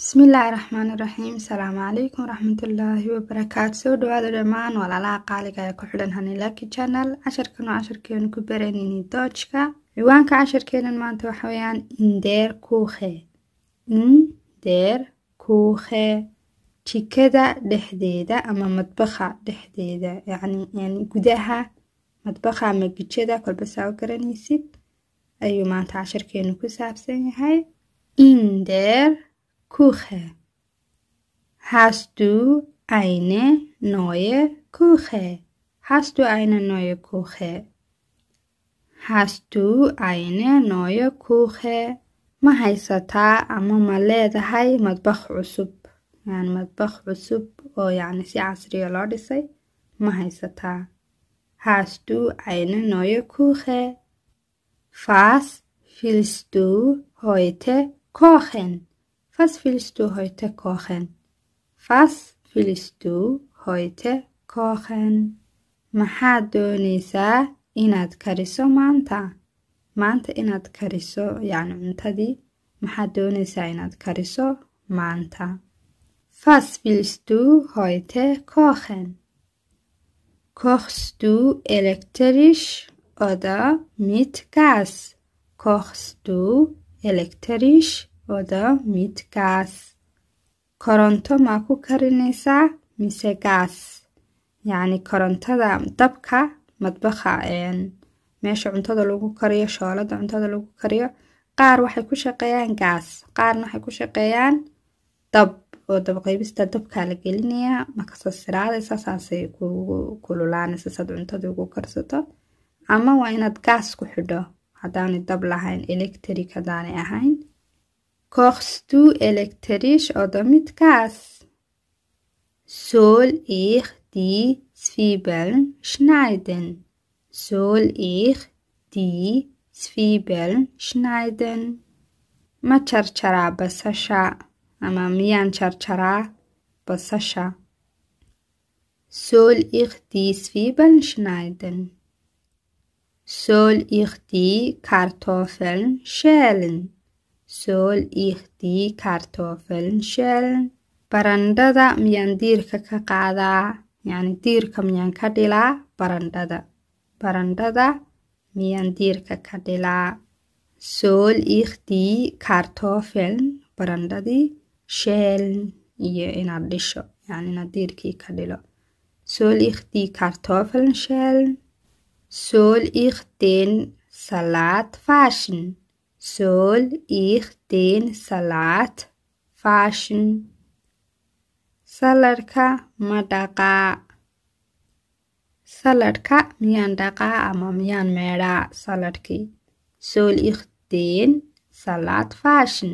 بسم الله الرحمن الرحيم. السلام عليكم ورحمة الله وبركاته. سو دواada dhamaan walaalaha qaaliga ee ku xidhan Hanilaki channel. casharkeenu ku baranayni Dutch-ka. Ciwaanka casharkeenan maanta waxa weeyaan in der Küche. Jikada dhexdeeda ama madbaxa dhexdeeda, yani gudaha madbaxa ama jikada kolba saa u garanaysid ayuu maanta casharkeenu ku saabsan yahay. In der Küche. Hast du eine neue Küche? Hast du eine neue Küche? Hast du eine neue Küche? Ma haysataa ama ma leedahay madbax cusub? Yani madbax cusub oo yani si casriya loo dhisay ma haysataa. Hast du eine neue Küche? Was willst du heute kochen? Was willst du heute kochen? Was willst du heute kochen? Maxaad doonaysaa inaad kariso maanta? Maanta inaad kariso, yani cuntadii. Maxaad doonaysaa inaad kariso maanta? Was willst du heute kochen? Kochst du elektrisch oder mit Gas? Kochst du elektrisch oder mit Gas? Koronto ma ku karinaysaa mise gas? Yani korontada dabka madbaxa meesha cuntada lagu kariyo, shoolada cuntada lagu kariyo, qaar waxay ku shaqeeyaan gas, qaarna waxay ku shaqeeyaan dab oo dab qaybista dabka la gelinayaa markaas siraadaysa saasay ku kululaanaysa sad cuntada ugu karsato. Ama waa inaad gas ku xidho haddaanay dab lahayn, electric haddaanay ahayn. Kochst du elektrisch oder mit Gas? Soll ich die Zwiebeln schneiden? Soll ich die Zwiebeln schneiden? Ma charcharaa basasha ama miyaan charcharaa basasha? Soll ich die Zwiebeln schneiden? Soll ich die Kartoffeln schälen? Soll ich die Kartoffeln schälen? Barandada miyaan diirka ka qaadaa? Yani diirka miyaan ka dhilaa barandada? Barandada miyaan diirka ka dhilaa? Soll ich die Kartoffeln barandadii schälen? Iyo inaad dhisho, yani inaad diirkii ka dhilo. Soll ich die Kartoffeln schälen? Soll ich den Salat waschen? Soll ich den Salat waschen? Saladka ma dhaqaa? Saladka miyaan dhaqaa ama miyaan meedhaa saladkii? Soll ich den Salat waschen?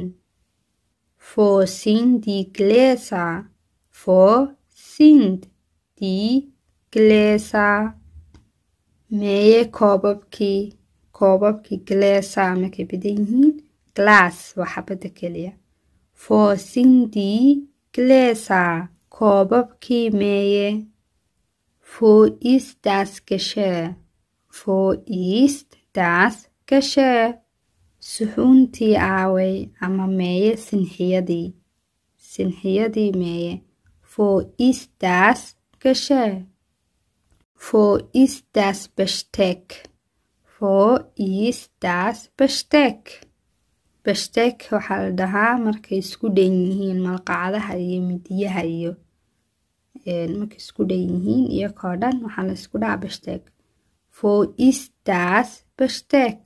Wo sind die Gläser? Wo sind die Gläser? Meeye koobabkii Gläser markay badan yihiin, glass waa xabada keliya. Wo sind die Gläser? Koobabkii meeye? Wo ist das Geschirr? Wo ist das Geschirr? Suxuuntii aaway ama meeye sinxiyadii? Sinxiyadii meeye? Wo ist das Geschirr? Wo ist das Besteck? Wo ist das Besteck? Besteck waxaa la dhahaa markay isku dhan yihiin malqacadaha iyo midiyaha iyo markay isku dhan yihiin iyakoo dhan waxaa la isku dhahaa Besteck. Wo ist das Besteck?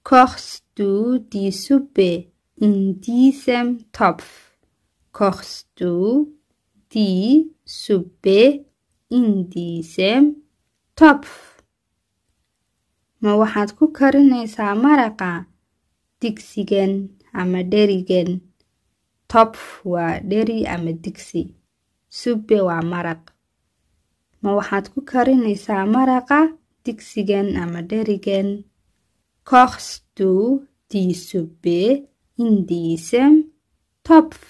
Kochst du die Suppe in diesem Topf? Kochst du die Suppe in diesem Topf? Ma waxaad ku karinaysaa maraqa digsigan ama dherigan? Topf waa dheri ama digsi, suppe waa maraq. Ma waxaad ku karinaysaa maraqa digsigan ama dherigan? Kochst du die Suppe in diesem Topf?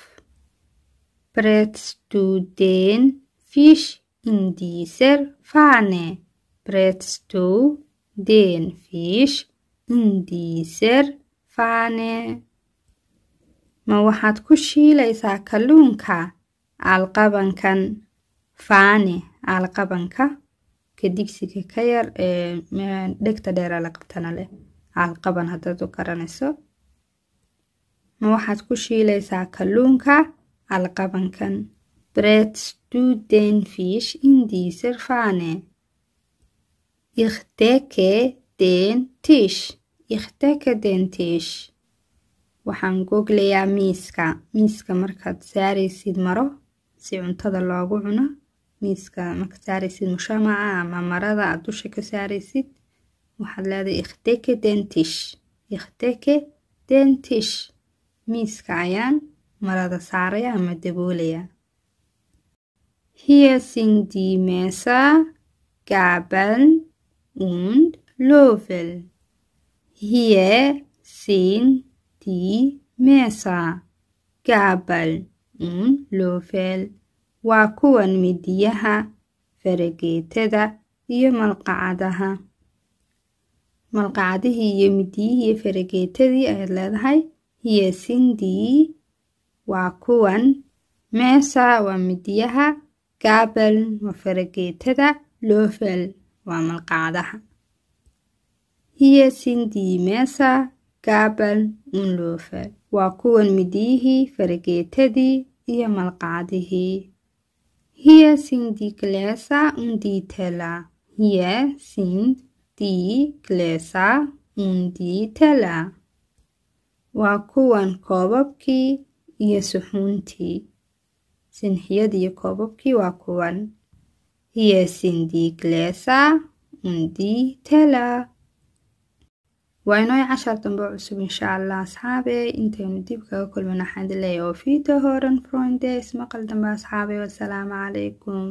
Brätst du den Fisch in dieser Pfanne? Brätst du den Fisch in dieser Pfanne? ma waxaad ku shiilaysaa kalluunka alqabankan faane alqabanka ka digsiga ka yar dhegta dheer la qabtana leh alqaban haddaad u garanayso ma waxaad ku shiilaysaa kalluunka alqabankan brätst du den Fisch in dieser Pfanne? Ich decke den Tisch. Ich decke den Tisch. waxaan goglayaa miiska markaad saaraysid maro si cuntada loogu cuno miiska markaad saaraysid mushamaca ama marada aad dusha ka saaraysid waxaad leedahay ich decke den Tisch. Ich decke den Tisch. miiska ayaan marada saaraya ama daboolaya. Hier sind die Messer, Gabeln und Löffel. Hier sind die Messer, Gabeln und Löffel. waa kuwan midiyaha farageetada iyo malqacadaha malqacadihii iyo midiyihii iyo farageetadii ayaad leedahay hier sind die waa kuwan Messer waa midiyaha Gabeln waa farageetada Löffel waa malqacadaha hier sind die Messer, Gabeln und Löffel waa kuwan midiyihii farageetadii iyo malqacadihii hier sind die Gläser und die Teller hier sind die Gläser und die Teller waa kuwan koobabkii iyo suxuuntii sinxiyadii iyo koobabkii waa kuwan hier sind die Gläser und die Teller waa inoo cashar dambe cusub insha Allah asxaabe intaynu dib kaga kulmana xadilay oo fiido horan Freunde ismaqal dambe asxaabe wassalaamu calaykum